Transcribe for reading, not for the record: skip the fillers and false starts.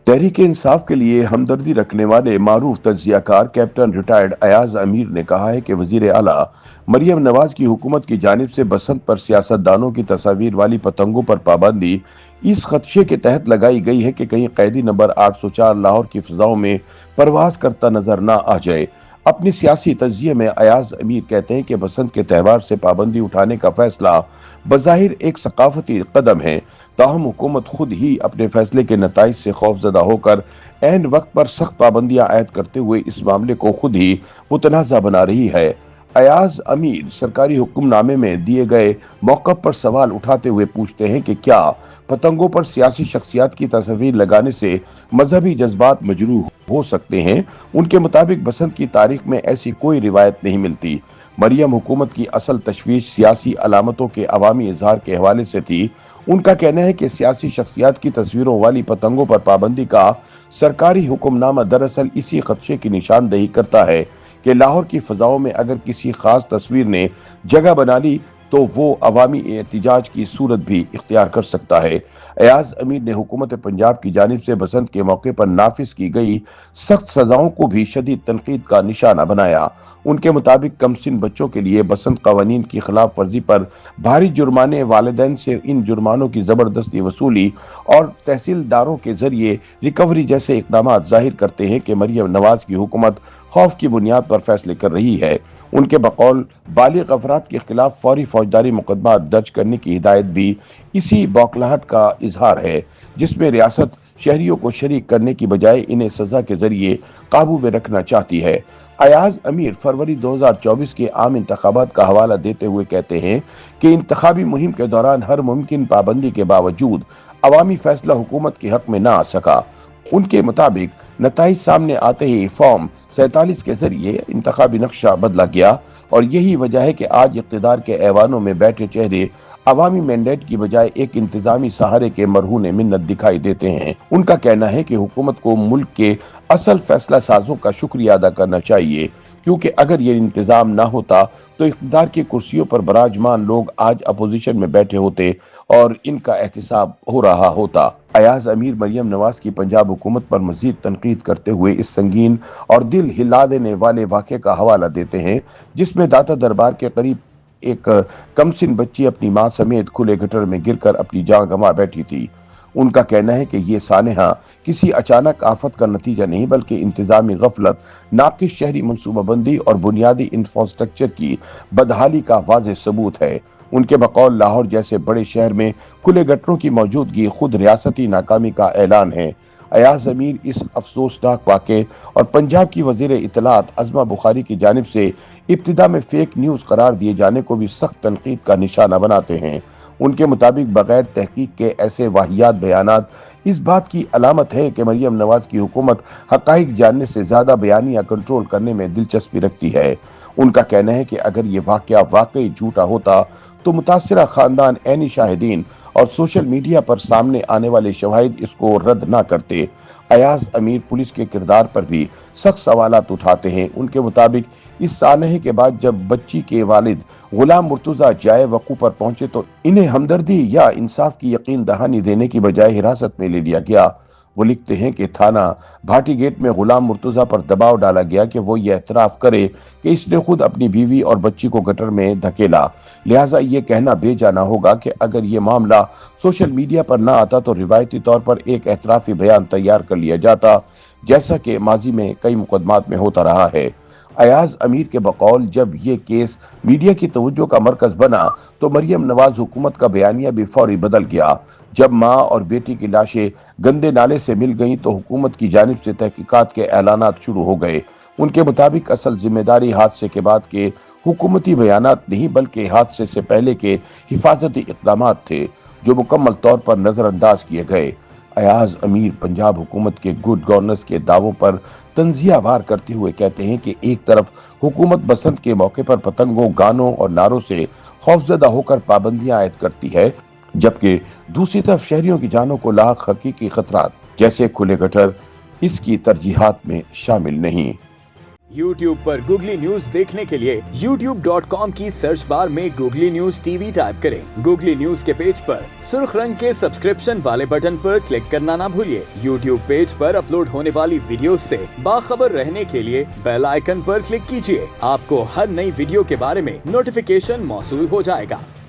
तहरीक इंसाफ के लिए हमदर्दी रखने वाले मारूफ तज्जियाकार कैप्टन रिटायर्ड अयाज अमीर ने कहा है कि वजीर आला मरियम नवाज की हुकूमत की जानिब से बसंत पर सियासतदानों की तस्वीर वाली पतंगों पर पाबंदी इस खदशे के तहत लगाई गई है कि कहीं कैदी नंबर 804 लाहौर की फिजाओं में परवाज करता नजर न आ जाए। अपनी सियासी तजिए में अयाज अमीर कहते हैं कि बसंत के त्यौहार से पाबंदी उठाने का फैसला बज़ाहिर एक सकाफती कदम है, ताहम हुकूमत खुद ही अपने फैसले के नताइज से खौफजदा होकर ऐन वक्त पर सख्त पाबंदियां आयद करते हुए इस मामले को खुद ही मुतनाज़ा बना रही है। अयाज अमीर सरकारी हुक्मनामे में दिए गए मौक़िफ़ पर सवाल उठाते हुए पूछते हैं कि क्या पतंगों पर सियासी शख्सियात की तस्वीर लगाने से मजहबी जज्बात मजरूह हो सकते हैं। उनके मुताबिक बसंत की तारीख में ऐसी कोई रिवायत नहीं मिलती। मरियम हुकूमत की असल तशवीश सियासी अलामतों के अवामी इजहार के हवाले से थी। उनका कहना है कि सियासी शख्सियात की तस्वीरों वाली पतंगों पर पाबंदी का सरकारी हुक्मनामा दरअसल इसी खदशे की निशानदेही करता है कि लाहौर की फजाओं में अगर किसी खास तस्वीर ने जगह बना ली तो वो अवामी एहतिजाज की सूरत भी इख्तियार कर सकता है। अयाज अमीर ने हुकूमत पंजाब की जानिब से बसंत के मौके पर नाफिज की गई सख्त सजाओं को भी शदीद तनकीद का निशाना बनाया। उनके मुताबिक कमसिन बच्चों के लिए बसंत कवानीन की खिलाफ वर्जी पर भारी जुर्माने, वालिदैन से इन जुर्मानों की जबरदस्ती वसूली और तहसीलदारों के जरिए रिकवरी जैसे इकदाम जाहिर करते हैं कि मरियम नवाज की हुकूमत खौफ की बुनियाद पर फैसले कर रही है। उनके बकौल बालिग अफराद के खिलाफ फौरी फौजदारी मुकदमा दर्ज करने की हिदायत भी इसी बौखलाहट का इजहार है, जिसमें रियासत शहरियों को शरीक करने की बजाय इन्हें सजा के जरिए काबू में रखना चाहती है। अयाज अमीर फरवरी 2024 के आम इंतखाबात का हवाला देते हुए कहते हैं कि इंतखाबी मुहिम के दौरान हर मुमकिन पाबंदी के बावजूद अवामी फैसला हुकूमत के हक में न आ सका। उनके मुताबिक नताइज सामने आते ही फॉर्म 47 के जरिए इंतखाबी नक्शा बदला गया और यही वजह है कि आज इक्तिदार के ऐवानों में बैठे चेहरे अवामी मैंडेट की बजाय एक इंतजामी सहारे के मरहून मिन्नत दिखाई देते हैं। उनका कहना है कि हुकूमत को मुल्क के असल फैसला साजों का शुक्रिया अदा करना चाहिए, क्योंकि अगर ये इंतजाम ना होता तो इख्तिदार की कुर्सियों पर बराजमान लोग आज अपोजिशन में बैठे होते और इनका एहतिसाब हो रहा होता। अयाज अमीर मरियम नवाज की पंजाब हुकूमत पर मजीद तनकीद करते हुए इस संगीन और दिल हिला देने वाले वाक़े का हवाला देते हैं, जिसमें दाता दरबार के करीब एक कमसिन बच्ची अपनी मां समेत खुले गटर में गिरकर अपनी जान गंवा बैठी थी। उनका कहना है कि ये सानेहा किसी अचानक आफत का नतीजा नहीं बल्कि इंतजामी गफलत, नाकिस शहरी मनसूबाबंदी और बुनियादी इंफ्रास्ट्रक्चर की बदहाली का वाज़ेह सबूत है। उनके बकौल लाहौर जैसे बड़े शहर में खुले गटरों की मौजूदगी खुद रियासती नाकामी का ऐलान है। अयाज अमीर इस अफसोसनाक वाक़े और पंजाब की वजीर इत्तलात अज़मा बुखारी की जानिब से इब्तिदा में फेक न्यूज़ करार दिए जाने को भी सख्त तनकीद का निशाना बनाते हैं। उनके मुताबिक बगैर तहकीक के ऐसे वाहियात बयानात इस बात की अलामत है कि मरियम नवाज की हुकूमत हकाइक जानने से ज्यादा बयानिया कंट्रोल करने में दिलचस्पी रखती है। उनका कहना है कि अगर ये वाकया वाकई झूठा होता तो मुतासिरा खानदान ऐनी शाहिदीन और सोशल मीडिया पर सामने आने वाले शवाहिद इसको रद्द ना करते। अयाज अमीर पुलिस के किरदार पर भी सख्त सवालात उठाते हैं। उनके मुताबिक इस सानहे के बाद जब बच्ची के वालिद गुलाम मुर्तुजा जाए वकू पर पहुंचे तो इन्हें हमदर्दी या इंसाफ की यकीन दहानी देने की बजाय हिरासत में ले लिया गया। वो लिखते हैं कि थाना भाटी गेट में गुलाम मुर्तुजा पर दबाव डाला गया कि वो ये एतराफ करे कि इसने खुद अपनी बीवी और बच्ची को गटर में धकेला। लिहाजा ये कहना बेजाना होगा कि अगर ये मामला सोशल मीडिया पर ना आता तो रिवायती तौर पर एक एतराफी बयान तैयार कर लिया जाता, जैसा कि माजी में कई मुकदमात में होता रहा है। अयाज अमीर के बकौल जब ये केस मीडिया की तवज्जो का मरकज बना तो मरियम नवाज हुकूमत का बयानिया भी फौरी बदल गया। जब माँ और बेटी की लाशें गंदे नाले से मिल गईं तो हुकूमत की जानिब से तहकीकात के ऐलानात शुरू हो गए। उनके मुताबिक असल जिम्मेदारी हादसे के बाद के हुकूमती बयानात नहीं बल्कि हादसे से पहले के हिफाजती इक़दामात थे, जो मुकम्मल तौर पर नजरअंदाज किए गए। अयाज अमीर पंजाब हुकूमत के गुड गवर्नेंस के दावों पर तंजिया वार करते हुए कहते हैं कि एक तरफ हुकूमत बसंत के मौके पर पतंगों, गानों और नारों से खौफजदा होकर पाबंदियां आयद करती है, जबकि दूसरी तरफ शहरियों की जानों को लाक हकीकी खतरात जैसे खुले गटर इसकी तरजीहात में शामिल नहीं। YouTube पर गूगली न्यूज देखने के लिए youtube.com की सर्च बार में गूगली न्यूज टीवी टाइप करें। गूगली न्यूज के पेज पर सुर्ख रंग के सब्सक्रिप्शन वाले बटन पर क्लिक करना ना भूलिए। YouTube पेज पर अपलोड होने वाली वीडियोस से बाखबर रहने के लिए बेल आइकन पर क्लिक कीजिए। आपको हर नई वीडियो के बारे में नोटिफिकेशन मौसूल हो जाएगा।